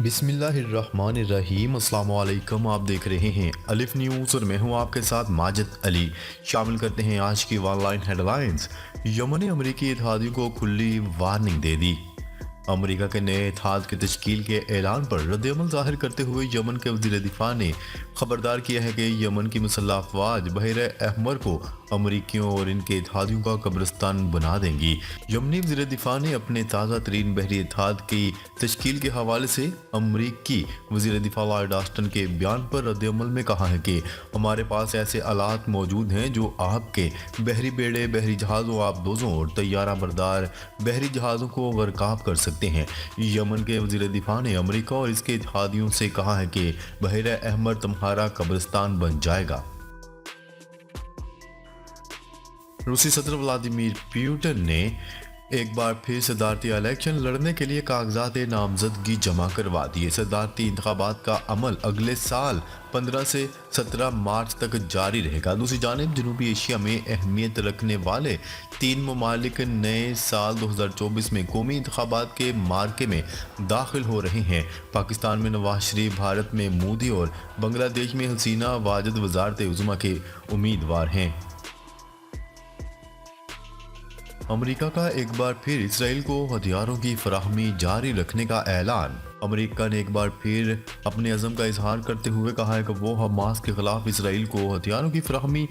بسم اللہ الرحمن الرحیم۔ السلام علیکم، آپ دیکھ رہے ہیں الف نیوز اور میں ہوں آپ کے ساتھ ماجد علی۔ شامل کرتے ہیں آج کی آن لائن ہیڈ لائنز۔ یمن نے امریکی اتحادیوں کو کھلی وارننگ دے دی۔ امریکہ کے نئے اتحاد کی تشکیل کے اعلان پر رد عمل ظاہر کرتے ہوئے یمن کے وزیر دفاع نے خبردار کیا ہے کہ یمن کی مسلح افواج بحیرہ احمر کو امریکیوں اور ان کے اتحادیوں کا قبرستان بنا دیں گی۔ یمنی وزیر دفاع نے اپنے تازہ ترین بحری اتحاد کی تشکیل کے حوالے سے امریکی وزیر دفاع لارڈ آسٹن کے بیان پر رد عمل میں کہا ہے کہ ہمارے پاس ایسے آلات موجود ہیں جو آپ کے بحری بیڑے، بحری جہازوں، آبدوزوں اور طیارہ بردار بحری جہازوں کو غرقاب کر سکتے ہیں۔ یمن کے وزیر دفاع نے امریکہ اور اس کے اتحادیوں سے کہا ہے کہ بحیرہ احمر تمہارا قبرستان بن جائے گا۔ روسی صدر ولادیمیر پوٹن نے ایک بار پھر صدارتی الیکشن لڑنے کے لیے کاغذات نامزدگی جمع کروا دیے۔ صدارتی انتخابات کا عمل اگلے سال 15 سے 17 مارچ تک جاری رہے گا۔ دوسری جانب جنوبی ایشیا میں اہمیت رکھنے والے 3 ممالک نئے سال 2024 میں قومی انتخابات کے معرکے میں داخل ہو رہے ہیں۔ پاکستان میں نواز شریف، بھارت میں مودی اور بنگلہ دیش میں حسینہ واجد وزارت عظمیٰ کے امیدوار ہیں۔ امریکہ کا ایک بار پھر اسرائیل کو ہتھیاروں کی فراہمی جاری رکھنے کا اعلان۔ امریکہ نے ایک بار پھر اپنے عزم کا اظہار کرتے ہوئے کہا ہے کہ وہ حماس کے خلاف اسرائیل کو ہتھیاروں کی فراہمی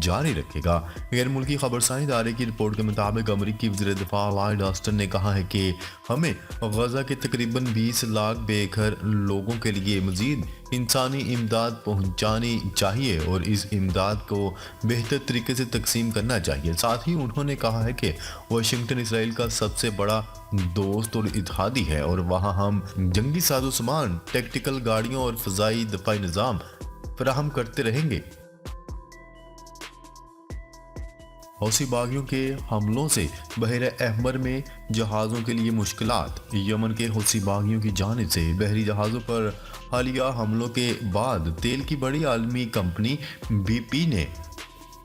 جاری رکھے گا۔ غیر ملکی خبرساں ادارے کی رپورٹ کے مطابق امریکی وزیر دفاع لارڈ آسٹن نے کہا ہے کہ ہمیں غزہ کے تقریباً 20 لاکھ بے گھر لوگوں کے لیے مزید انسانی امداد پہنچانی چاہیے اور اس امداد کو بہتر طریقے سے تقسیم کرنا چاہیے۔ ساتھ ہی انہوں نے کہا ہے کہ واشنگٹن اسرائیل کا سب سے بڑا دوست اور اتحادی ہے اور وہاں ہم جنگی سازوسامان، ٹیکٹیکل گاڑیوں اور فضائی دفاعی نظام فراہم کرتے رہیں گے۔ حوثی باغیوں کے حملوں سے بحیرہ احمر میں جہازوں کے لیے مشکلات۔ یمن کے حوثی باغیوں کی جانب سے بحری جہازوں پر حالیہ حملوں کے بعد تیل کی بڑی عالمی کمپنی بی پی نے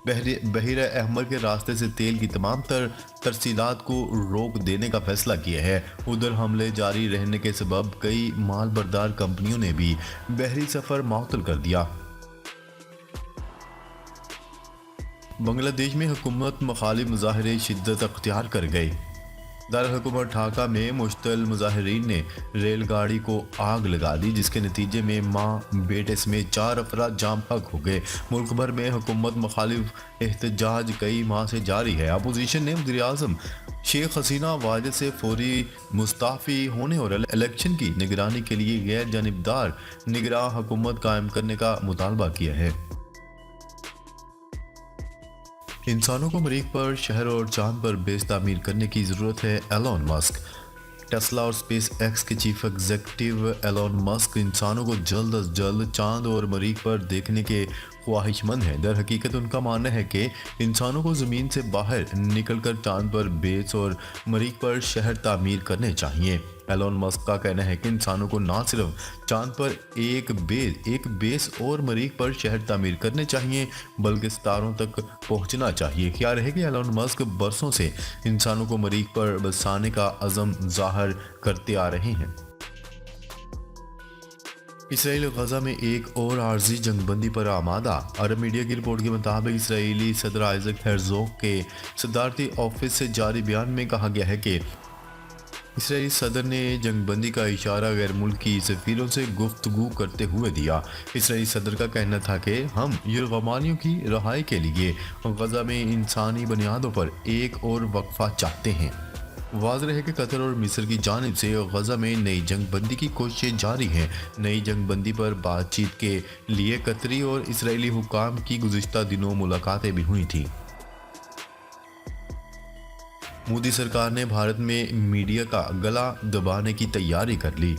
بحیرہ احمر کے راستے سے تیل کی تمام تر ترسیلات کو روک دینے کا فیصلہ کیا ہے۔ ادھر حملے جاری رہنے کے سبب کئی مال بردار کمپنیوں نے بھی بحری سفر معطل کر دیا۔ بنگلہ دیش میں حکومت مخالف مظاہرے شدت اختیار کر گئے۔ دارالحکومت ڈھاکہ میں مشتعل مظاہرین نے ریل گاڑی کو آگ لگا دی، جس کے نتیجے میں ماں بیٹے سمیت 4 افراد جام بحق ہو گئے۔ ملک بھر میں حکومت مخالف احتجاج کئی ماہ سے جاری ہے۔ اپوزیشن نے وزیر اعظم شیخ حسینہ واجد سے فوری مستعفی ہونے اور الیکشن کی نگرانی کے لیے غیر جانبدار نگراں حکومت قائم کرنے کا مطالبہ کیا ہے۔ انسانوں کو مریخ پر شہر اور چاند پر بیس تعمیر کرنے کی ضرورت ہے۔ Elon Musk. ٹیسلا اور اسپیس ایکس کے چیف ایگزیکٹو ایلون مسک انسانوں کو جلد از جلد چاند اور مریخ پر دیکھنے کے خواہش مند ہیں۔ در حقیقت ان کا ماننا ہے کہ انسانوں کو زمین سے باہر نکل کر چاند پر بیس اور مریخ پر شہر تعمیر کرنے چاہیے۔ ایلون مسک کا کہنا ہے کہ انسانوں کو نہ صرف چاند پر ایک بیس اور مریخ پر شہر تعمیر کرنے چاہیے بلکہ ستاروں تک پہنچنا چاہیے۔ خیال ہے کہ ایلون مسک برسوں سے انسانوں کو مریخ پر بسانے کا عزم ظاہر کرتے آ رہے ہیں۔ اسرائیل غزہ میں ایک اور عارضی جنگ بندی پر آمادہ۔ عرب میڈیا کی رپورٹ کے مطابق اسرائیلی صدر آئزک ہرزوگ کے صدارتی آفس سے جاری بیان میں کہا گیا ہے کہ اسرائیلی صدر نے جنگ بندی کا اشارہ غیر ملکی سفیروں سے گفتگو کرتے ہوئے دیا۔ اسرائیلی صدر کا کہنا تھا کہ ہم یرغمالیوں کی رہائی کے لیے غزہ میں انسانی بنیادوں پر ایک اور وقفہ چاہتے ہیں۔ واضح ہے کہ قطر اور مصر کی جانب سے غزہ میں نئی جنگ بندی کی کوششیں جاری ہیں۔ نئی جنگ بندی پر بات چیت کے لیے قطری اور اسرائیلی حکام کی گزشتہ دنوں ملاقاتیں بھی ہوئی تھیں۔ مودی سرکار نے بھارت میں میڈیا کا گلا دبانے کی تیاری کر لی۔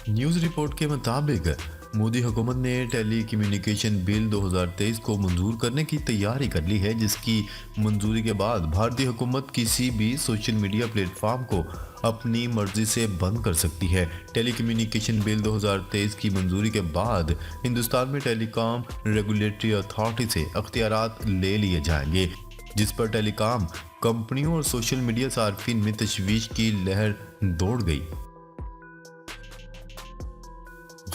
نیوز رپورٹ کے مطابق مودی حکومت نے ٹیلی کمیونیکیشن بل 2023 کو منظور کرنے کی تیاری کر لی ہے، جس کی منظوری کے بعد بھارتی حکومت کسی بھی سوشل میڈیا پلیٹ فارم کو اپنی مرضی سے بند کر سکتی ہے۔ ٹیلی کمیونیکیشن بل 2023 کی منظوری کے بعد ہندوستان میں ٹیلی کام ریگولیٹری اتھارٹی سے اختیارات لے لیے جائیں گے، جس پر ٹیلی کام کمپنیوں اور سوشل میڈیا صارفین میں تشویش کی لہر دوڑ گئی۔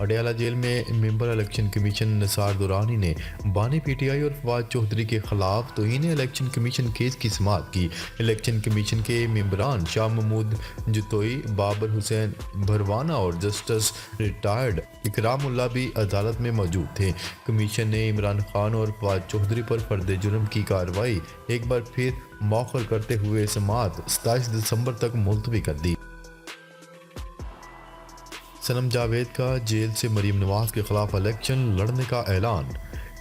اڈیالہ جیل میں ممبر الیکشن کمیشن نثار دورانی نے بانی پی ٹی آئی اور فواد چودھری کے خلاف توہین الیکشن کمیشن کیس کی سماعت کی۔ الیکشن کمیشن کے ممبران شاہ محمود جتوئی، بابر حسین بھروانہ اور جسٹس ریٹائرڈ اکرام اللہ بھی عدالت میں موجود تھے۔ کمیشن نے عمران خان اور فواد چودھری پر فرد جرم کی کارروائی ایک بار پھر مؤخر کرتے ہوئے سماعت 27 دسمبر تک ملتوی کر دی۔ صنم جاوید کا جیل سے مریم نواز کے خلاف الیکشن لڑنے کا اعلان۔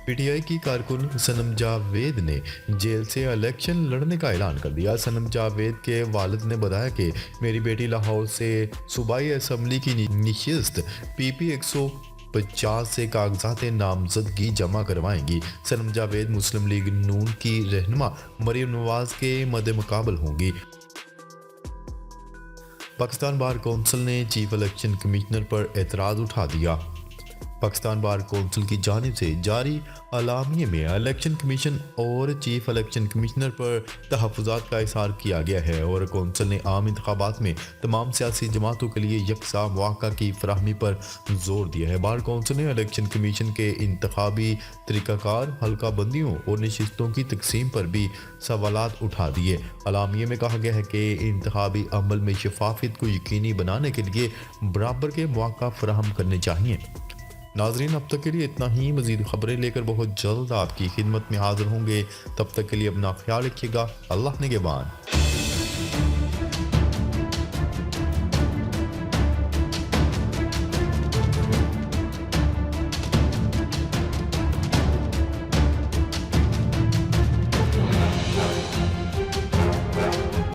پی ٹی آئی کی کارکن صنم جاوید نے جیل سے الیکشن لڑنے کا اعلان کر دیا۔ صنم جاوید کے والد نے بتایا کہ میری بیٹی لاہور سے صوبائی اسمبلی کی نشست PP 150 سے کاغذات نامزدگی جمع کروائیں گی۔ صنم جاوید مسلم لیگ نون کی رہنما مریم نواز کے مد مقابل ہوں گی۔ پاکستان بار کونسل نے چیف الیکشن کمشنر پر اعتراض اٹھا دیا۔ پاکستان بار کونسل کی جانب سے جاری اعلامیے میں الیکشن کمیشن اور چیف الیکشن کمشنر پر تحفظات کا اظہار کیا گیا ہے اور کونسل نے عام انتخابات میں تمام سیاسی جماعتوں کے لیے یکساں مواقع کی فراہمی پر زور دیا ہے۔ بار کونسل نے الیکشن کمیشن کے انتخابی طریقہ کار، حلقہ بندیوں اور نشستوں کی تقسیم پر بھی سوالات اٹھا دیے۔ اعلامیے میں کہا گیا ہے کہ انتخابی عمل میں شفافیت کو یقینی بنانے کے لیے برابر کے مواقع فراہم کرنے چاہئیں۔ ناظرین، اب تک کے لیے اتنا ہی۔ مزید خبریں لے کر بہت جلد آپ کی خدمت میں حاضر ہوں گے۔ تب تک کے لیے اپنا خیال رکھیے گا۔ اللہ نگہبان۔